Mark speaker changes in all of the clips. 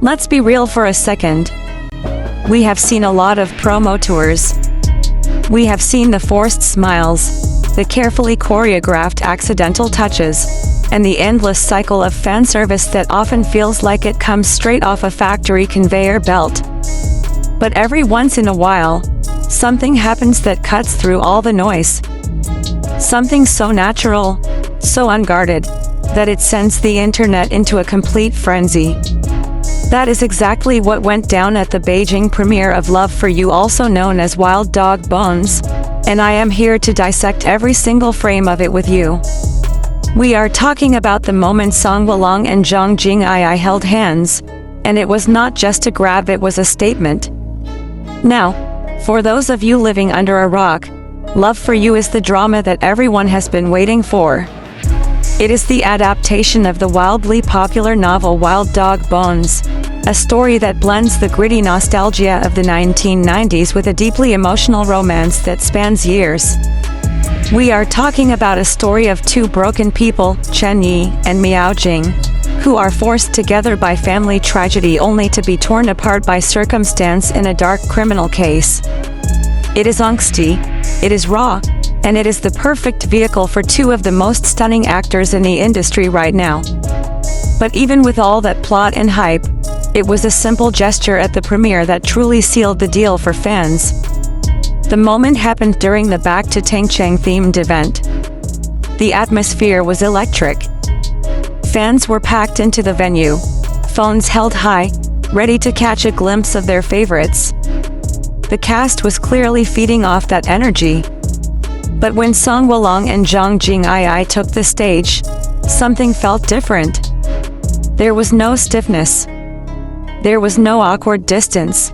Speaker 1: Let's be real for a second. We have seen a lot of promo tours. We have seen the forced smiles, the carefully choreographed accidental touches, and the endless cycle of fan service that often feels like it comes straight off a factory conveyor belt. But every once in a while, something happens that cuts through all the noise. Something so natural, so unguarded, that it sends the internet into a complete frenzy. That is exactly what went down at the Beijing premiere of Love for You, also known as Wild Dog Bones, and I am here to dissect every single frame of it with you. We are talking about the moment Weilong and Zhang Jingyi held hands, and it was not just a grab, it was a statement. Now, for those of you living under a rock, Love for You is the drama that everyone has been waiting for. It is the adaptation of the wildly popular novel Wild Dog Bones, a story that blends the gritty nostalgia of the 1990s with a deeply emotional romance that spans years. We are talking about a story of two broken people, Chen Yi and Miao Jing, who are forced together by family tragedy only to be torn apart by circumstance in a dark criminal case. It is angsty, it is raw, and it is the perfect vehicle for two of the most stunning actors in the industry right now. But even with all that plot and hype, it was a simple gesture at the premiere that truly sealed the deal for fans. The moment happened during the Back to Tengcheng themed event. The atmosphere was electric. Fans were packed into the venue, phones held high, ready to catch a glimpse of their favorites. The cast was clearly feeding off that energy. But when Weilong and Zhang Jingyi took the stage, something felt different. There was no stiffness. There was no awkward distance.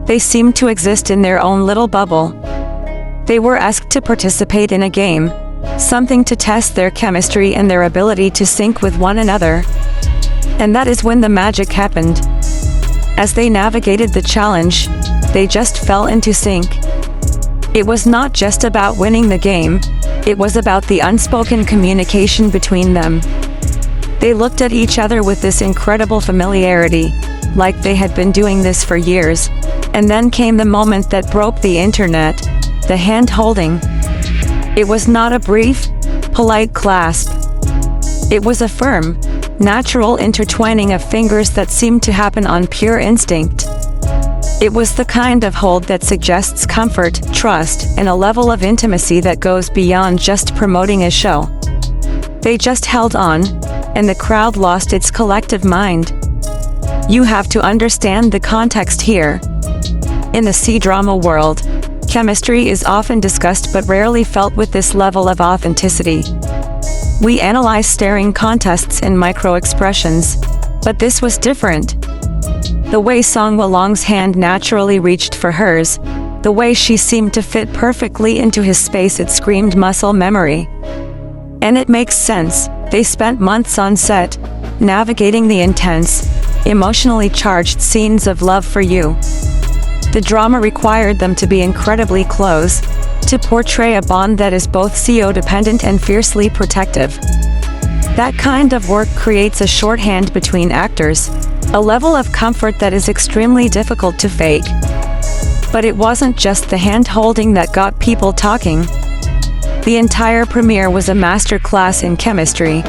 Speaker 1: They seemed to exist in their own little bubble. They were asked to participate in a game, something to test their chemistry and their ability to sync with one another. And that is when the magic happened. As they navigated the challenge, they just fell into sync. It was not just about winning the game, it was about the unspoken communication between them. They looked at each other with this incredible familiarity, like they had been doing this for years. And then came the moment that broke the internet, the hand-holding. It was not a brief, polite clasp. It was a firm, natural intertwining of fingers that seemed to happen on pure instinct. It was the kind of hold that suggests comfort, trust, and a level of intimacy that goes beyond just promoting a show. They just held on, and the crowd lost its collective mind. You have to understand the context here. In the CDrama world, chemistry is often discussed but rarely felt with this level of authenticity. We analyze staring contests and micro-expressions, but this was different. The way Weilong's hand naturally reached for hers, the way she seemed to fit perfectly into his space, it screamed muscle memory. And it makes sense. They spent months on set, navigating the intense, emotionally charged scenes of Love for You. The drama required them to be incredibly close, to portray a bond that is both CO-dependent and fiercely protective. That kind of work creates a shorthand between actors, a level of comfort that is extremely difficult to fake. But it wasn't just the hand-holding that got people talking. The entire premiere was a masterclass in chemistry.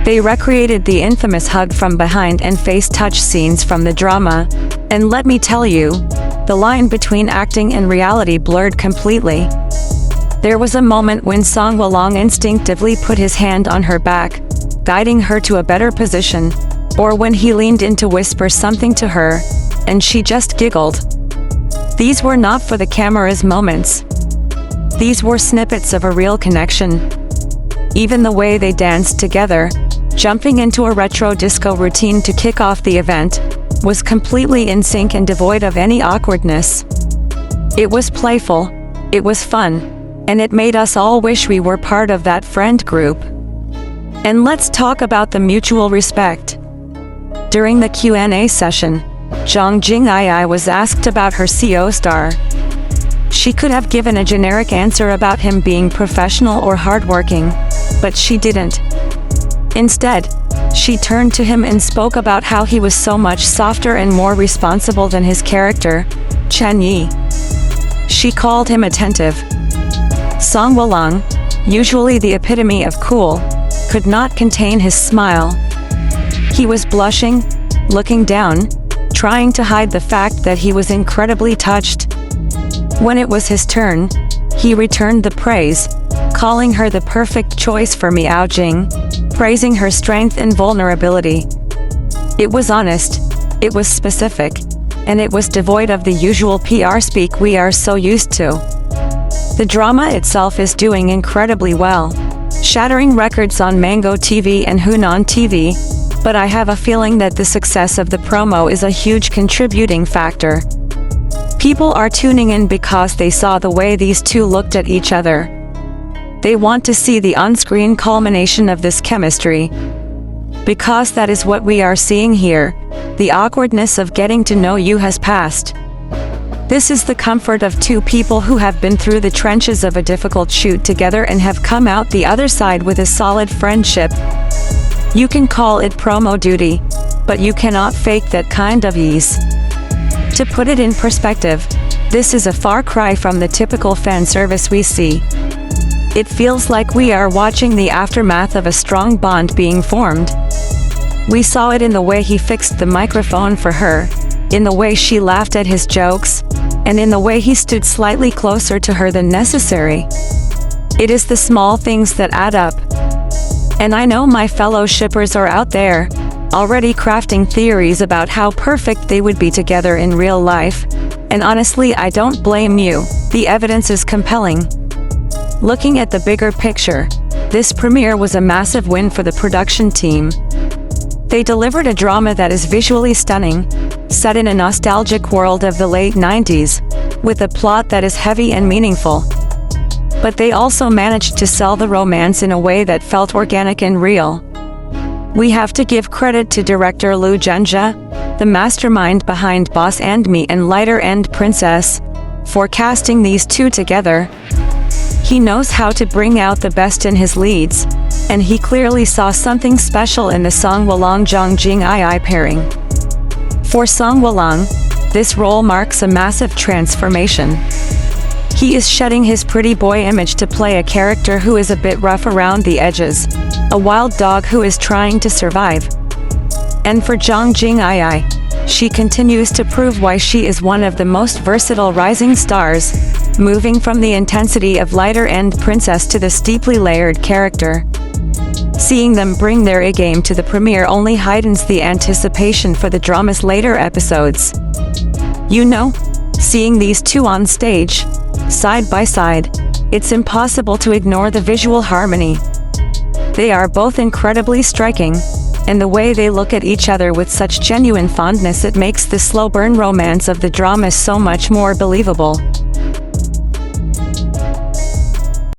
Speaker 1: They recreated the infamous hug from behind and face touch scenes from the drama, and let me tell you, the line between acting and reality blurred completely. There was a moment when Weilong instinctively put his hand on her back, guiding her to a better position, or when he leaned in to whisper something to her, and she just giggled. These were not for the camera's moments. These were snippets of a real connection. Even the way they danced together, jumping into a retro disco routine to kick off the event, was completely in sync and devoid of any awkwardness. It was playful, it was fun, and it made us all wish we were part of that friend group. And let's talk about the mutual respect. During the Q&A session, Zhang Jingyi was asked about her CO star. She could have given a generic answer about him being professional or hardworking, but she didn't. Instead, She turned to him and spoke about how he was so much softer and more responsible than his character, Chen Yi. She called him attentive. Song Weilong, usually the epitome of cool, could not contain his smile. He was blushing, looking down, trying to hide the fact that he was incredibly touched. When it was his turn, he returned the praise, calling her the perfect choice for Miao Jing, praising her strength and vulnerability. It was honest, it was specific, and it was devoid of the usual PR speak we are so used to. The drama itself is doing incredibly well, shattering records on Mango TV and Hunan TV, but I have a feeling that the success of the promo is a huge contributing factor. People are tuning in because they saw the way these two looked at each other. They want to see the on-screen culmination of this chemistry. Because that is what we are seeing here, the awkwardness of getting to know you has passed. This is the comfort of two people who have been through the trenches of a difficult shoot together and have come out the other side with a solid friendship. You can call it promo duty, but you cannot fake that kind of ease. To put it in perspective, this is a far cry from the typical fan service we see. It feels like we are watching the aftermath of a strong bond being formed. We saw it in the way he fixed the microphone for her, in the way she laughed at his jokes, and in the way he stood slightly closer to her than necessary. It is the small things that add up. And I know my fellow shippers are out there, already crafting theories about how perfect they would be together in real life, and honestly I don't blame you, the evidence is compelling. Looking at the bigger picture, this premiere was a massive win for the production team. They delivered a drama that is visually stunning, set in a nostalgic world of the late 90s, with a plot that is heavy and meaningful. But they also managed to sell the romance in a way that felt organic and real. We have to give credit to director Lu Zhenjie, the mastermind behind Boss and Me and Lighter End Princess, for casting these two together. He knows how to bring out the best in his leads, and he clearly saw something special in the Song Weilong and Zhang Jingyi pairing. For Song Weilong, this role marks a massive transformation. He is shedding his pretty boy image to play a character who is a bit rough around the edges, a wild dog who is trying to survive. And for Zhang Jingyi, she continues to prove why she is one of the most versatile rising stars, moving from the intensity of Lighter End Princess to this deeply layered character. Seeing them bring their A-game to the premiere only heightens the anticipation for the drama's later episodes. You know, seeing these two on stage, side by side, it's impossible to ignore the visual harmony. They are both incredibly striking, and the way they look at each other with such genuine fondness, it makes the slow burn romance of the drama so much more believable.